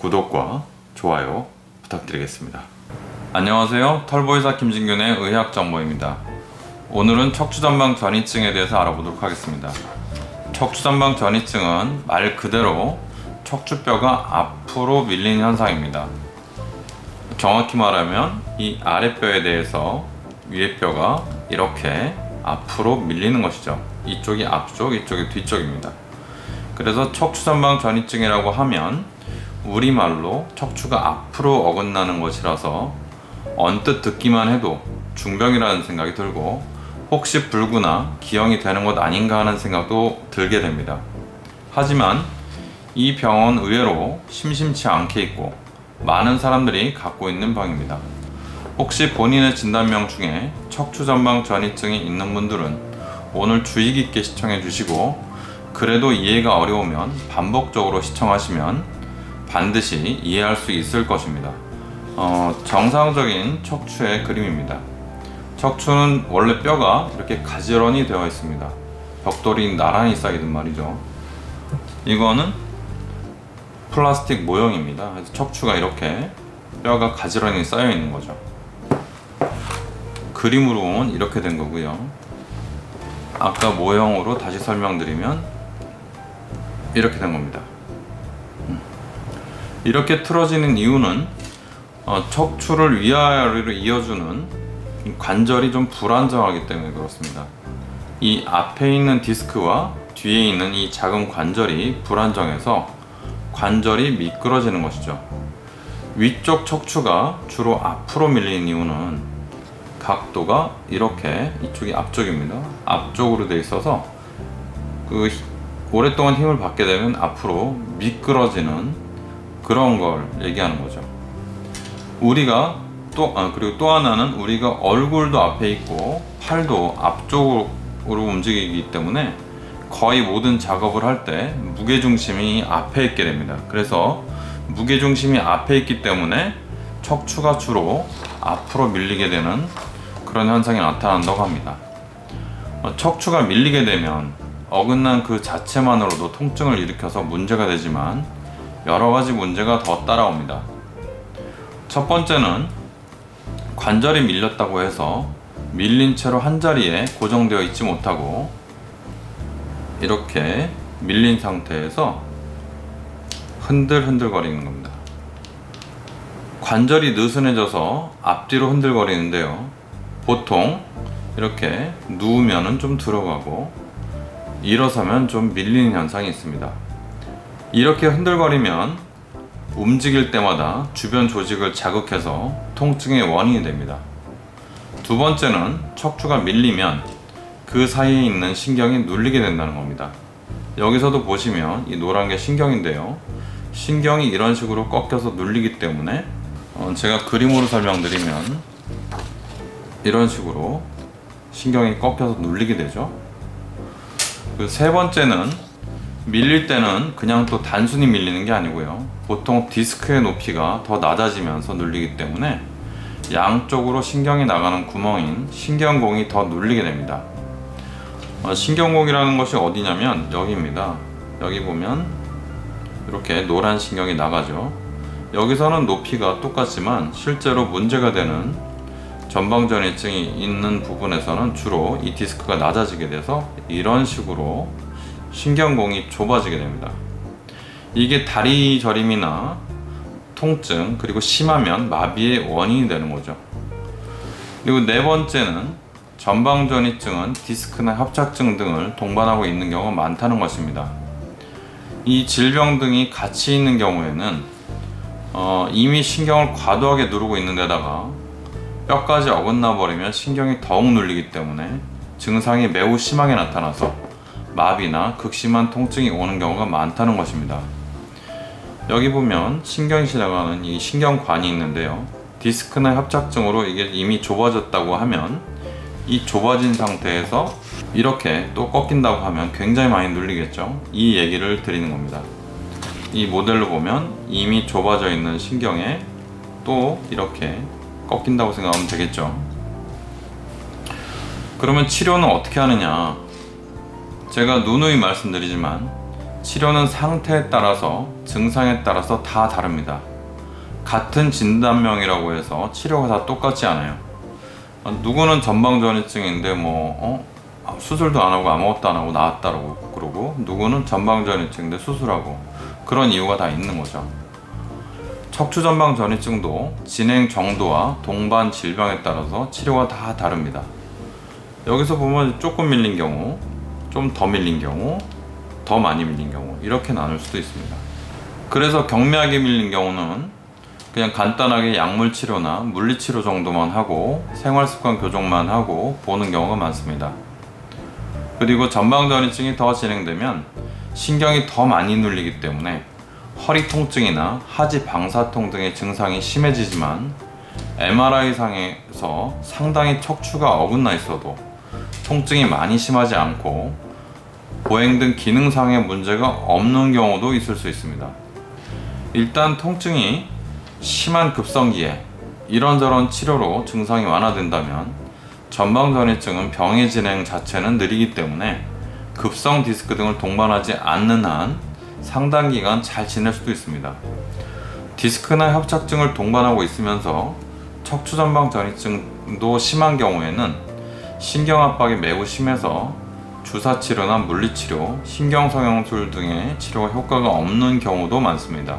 구독과 좋아요 부탁드리겠습니다. 안녕하세요. 털보이사 김진균의 의학정보입니다. 오늘은 척추전방 전이증에 대해서 알아보도록 하겠습니다. 척추전방 전이증은 말 그대로 척추뼈가 앞으로 밀리는 현상입니다. 정확히 말하면 이 아랫뼈에 대해서 위에 뼈가 이렇게 앞으로 밀리는 것이죠. 이쪽이 앞쪽, 이쪽이 뒤쪽입니다. 그래서 척추전방 전이증이라고 하면 우리말로 척추가 앞으로 어긋나는 것이라서 언뜻 듣기만 해도 중병이라는 생각이 들고 혹시 불구나 기형이 되는 것 아닌가 하는 생각도 들게 됩니다. 하지만 이 병은 의외로 심심치 않게 있고 많은 사람들이 갖고 있는 병입니다. 혹시 본인의 진단명 중에 척추전방 전이증이 있는 분들은 오늘 주의 깊게 시청해 주시고, 그래도 이해가 어려우면 반복적으로 시청하시면 반드시 이해할 수 있을 것입니다. 정상적인 척추의 그림입니다. 척추는 원래 뼈가 이렇게 가지런히 되어 있습니다. 벽돌이 나란히 쌓이든 말이죠. 이거는 플라스틱 모형입니다. 그래서 척추가 이렇게 뼈가 가지런히 쌓여 있는 거죠. 그림으로 보면 이렇게 된 거고요. 아까 모형으로 다시 설명드리면 이렇게 된 겁니다. 이렇게 틀어지는 이유는 척추를 위아래로 이어주는 관절이 좀 불안정하기 때문에 그렇습니다. 이 앞에 있는 디스크와 뒤에 있는 이 작은 관절이 불안정해서 관절이 미끄러지는 것이죠. 위쪽 척추가 주로 앞으로 밀리는 이유는 각도가 이렇게, 이쪽이 앞쪽입니다. 앞쪽으로 되어 있어서 오랫동안 힘을 받게 되면 앞으로 미끄러지는 그런 걸 얘기하는 거죠. 우리가 그리고 또 하나는 우리가 얼굴도 앞에 있고 팔도 앞쪽으로 움직이기 때문에 거의 모든 작업을 할 때 무게중심이 앞에 있게 됩니다. 그래서 무게중심이 앞에 있기 때문에 척추가 주로 앞으로 밀리게 되는 그런 현상이 나타난다고 합니다. 척추가 밀리게 되면 어긋난 그 자체만으로도 통증을 일으켜서 문제가 되지만 여러 가지 문제가 더 따라옵니다. 첫 번째는 관절이 밀렸다고 해서 밀린 채로 한 자리에 고정되어 있지 못하고 이렇게 밀린 상태에서 흔들흔들거리는 겁니다. 관절이 느슨해져서 앞뒤로 흔들거리는데요. 보통 이렇게 누우면은 좀 들어가고 일어서면 좀 밀리는 현상이 있습니다. 이렇게 흔들거리면 움직일 때마다 주변 조직을 자극해서 통증의 원인이 됩니다. 두 번째는 척추가 밀리면 그 사이에 있는 신경이 눌리게 된다는 겁니다. 여기서도 보시면 이 노란 게 신경인데요. 신경이 이런 식으로 꺾여서 눌리기 때문에 제가 그림으로 설명드리면 이런 식으로 신경이 꺾여서 눌리게 되죠. 그 세 번째는 밀릴 때는 그냥 또 단순히 밀리는 게 아니고요. 보통 디스크의 높이가 더 낮아지면서 눌리기 때문에 양쪽으로 신경이 나가는 구멍인 신경공이 더 눌리게 됩니다. 신경공이라는 것이 어디냐면 여기입니다. 여기 보면 이렇게 노란 신경이 나가죠. 여기서는 높이가 똑같지만 실제로 문제가 되는 전방전이증이 있는 부분에서는 주로 이 디스크가 낮아지게 돼서 이런 식으로 신경공이 좁아지게 됩니다. 이게 다리 저림이나 통증, 그리고 심하면 마비의 원인이 되는 거죠. 그리고 네 번째는 전방전이증은 디스크나 협착증 등을 동반하고 있는 경우가 많다는 것입니다. 이 질병 등이 같이 있는 경우에는 이미 신경을 과도하게 누르고 있는 데다가 뼈까지 어긋나 버리면 신경이 더욱 눌리기 때문에 증상이 매우 심하게 나타나서 마비나 극심한 통증이 오는 경우가 많다는 것입니다. 여기 보면 신경이 지나가는 이 신경관이 있는데요. 디스크나 협착증으로 이게 이미 좁아졌다고 하면 이 좁아진 상태에서 이렇게 또 꺾인다고 하면 굉장히 많이 눌리겠죠. 이 얘기를 드리는 겁니다. 이 모델로 보면 이미 좁아져 있는 신경에 또 이렇게 꺾인다고 생각하면 되겠죠. 그러면 치료는 어떻게 하느냐? 제가 누누이 말씀드리지만 치료는 상태에 따라서 증상에 따라서 다 다릅니다. 같은 진단명이라고 해서 치료가 다 똑같지 않아요. 누구는 전방전이증인데 수술도 안 하고 아무것도 안 하고 나았다고 그러고, 누구는 전방전이증인데 수술하고, 그런 이유가 다 있는 거죠. 척추전방전이증도 진행 정도와 동반 질병에 따라서 치료가 다 다릅니다. 여기서 보면 조금 밀린 경우, 좀 더 밀린 경우, 더 많이 밀린 경우, 이렇게 나눌 수도 있습니다. 그래서 경미하게 밀린 경우는 그냥 간단하게 약물 치료나 물리 치료 정도만 하고 생활 습관 교정만 하고 보는 경우가 많습니다. 그리고 전방전이증이 더 진행되면 신경이 더 많이 눌리기 때문에 허리 통증이나 하지 방사통 등의 증상이 심해지지만, MRI 상에서 상당히 척추가 어긋나 있어도 통증이 많이 심하지 않고 보행 등 기능상의 문제가 없는 경우도 있을 수 있습니다. 일단 통증이 심한 급성기에 이런저런 치료로 증상이 완화된다면, 전방전이증은 병의 진행 자체는 느리기 때문에 급성 디스크 등을 동반하지 않는 한 상당 기간 잘 지낼 수도 있습니다. 디스크나 협착증을 동반하고 있으면서 척추전방전이증도 심한 경우에는 신경 압박이 매우 심해서 주사치료나 물리치료, 신경성형술 등의 치료가 효과가 없는 경우도 많습니다.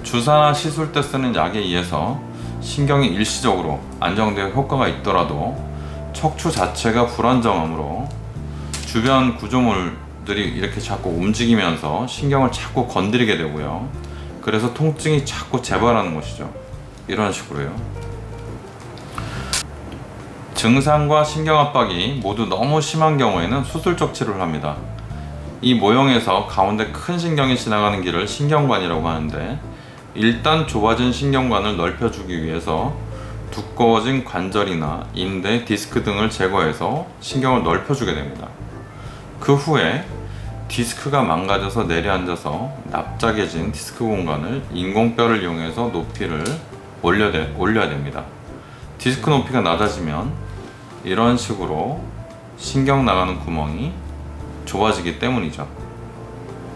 주사나 시술 때 쓰는 약에 의해서 신경이 일시적으로 안정되어 효과가 있더라도 척추 자체가 불안정하므로 주변 구조물들이 이렇게 자꾸 움직이면서 신경을 자꾸 건드리게 되고요. 그래서 통증이 자꾸 재발하는 것이죠. 이런 식으로요. 증상과 신경 압박이 모두 너무 심한 경우에는 수술적 치료를 합니다. 이 모형에서 가운데 큰 신경이 지나가는 길을 신경관이라고 하는데, 일단 좁아진 신경관을 넓혀주기 위해서 두꺼워진 관절이나 인대, 디스크 등을 제거해서 신경을 넓혀주게 됩니다. 그 후에 디스크가 망가져서 내려앉아서 납작해진 디스크 공간을 인공뼈를 이용해서 높이를 올려야 됩니다. 디스크 높이가 낮아지면 이런 식으로 신경 나가는 구멍이 좁아지기 때문이죠.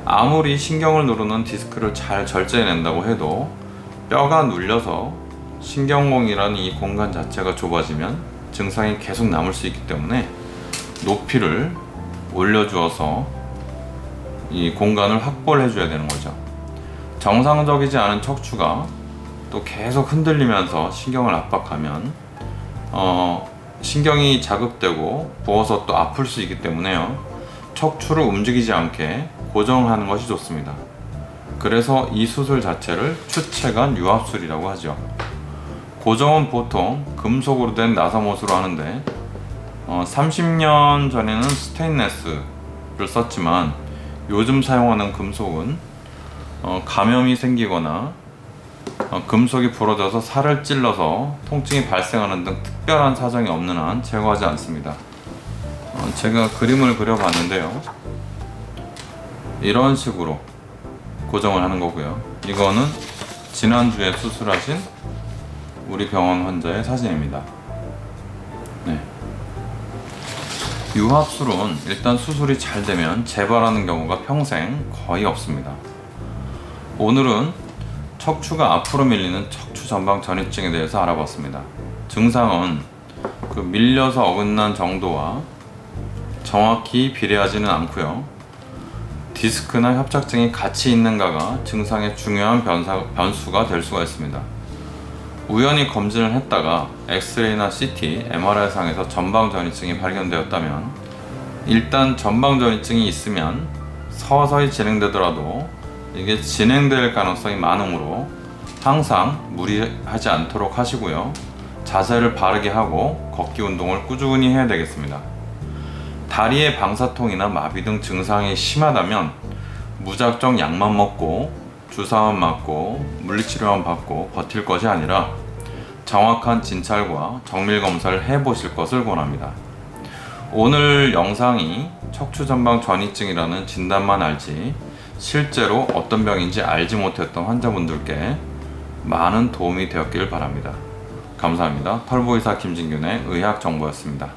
아무리 신경을 누르는 디스크를 잘 절제해낸다고 해도 뼈가 눌려서 신경공이라는 이 공간 자체가 좁아지면 증상이 계속 남을 수 있기 때문에 높이를 올려주어서 이 공간을 확보를 해줘야 되는 거죠. 정상적이지 않은 척추가 또 계속 흔들리면서 신경을 압박하면 신경이 자극되고 부어서 또 아플 수 있기 때문에요. 척추를 움직이지 않게 고정하는 것이 좋습니다. 그래서 이 수술 자체를 추체관 유합술이라고 하죠. 고정은 보통 금속으로 된 나사못으로 하는데 30년 전에는 스테인레스를 썼지만, 요즘 사용하는 금속은 감염이 생기거나 금속이 부러져서 살을 찔러서 통증이 발생하는 등 특별한 사정이 없는 한 제거하지 않습니다. 제가 그림을 그려봤는데요. 이런 식으로 고정을 하는 거고요. 이거는 지난주에 수술하신 우리 병원 환자의 사진입니다. 네. 유합술은 일단 수술이 잘 되면 재발하는 경우가 평생 거의 없습니다. 오늘은 척추가 앞으로 밀리는 척추 전방 전이증에 대해서 알아봤습니다. 증상은 밀려서 어긋난 정도와 정확히 비례하지는 않고요. 디스크나 협착증이 같이 있는가가 증상의 중요한 변수가 될 수가 있습니다. 우연히 검진을 했다가 엑스레이나 CT, MRI 상에서 전방전이증이 발견되었다면, 일단 전방전이증이 있으면 서서히 진행되더라도 이게 진행될 가능성이 많으므로 항상 무리하지 않도록 하시고요. 자세를 바르게 하고 걷기 운동을 꾸준히 해야 되겠습니다. 다리의 방사통이나 마비 등 증상이 심하다면 무작정 약만 먹고 주사만 맞고 물리치료만 받고 버틸 것이 아니라 정확한 진찰과 정밀 검사를 해보실 것을 권합니다. 오늘 영상이 척추전방 전이증이라는 진단만 알지 실제로 어떤 병인지 알지 못했던 환자분들께 많은 도움이 되었길 바랍니다. 감사합니다. 털보의사 김진균의 의학정보였습니다.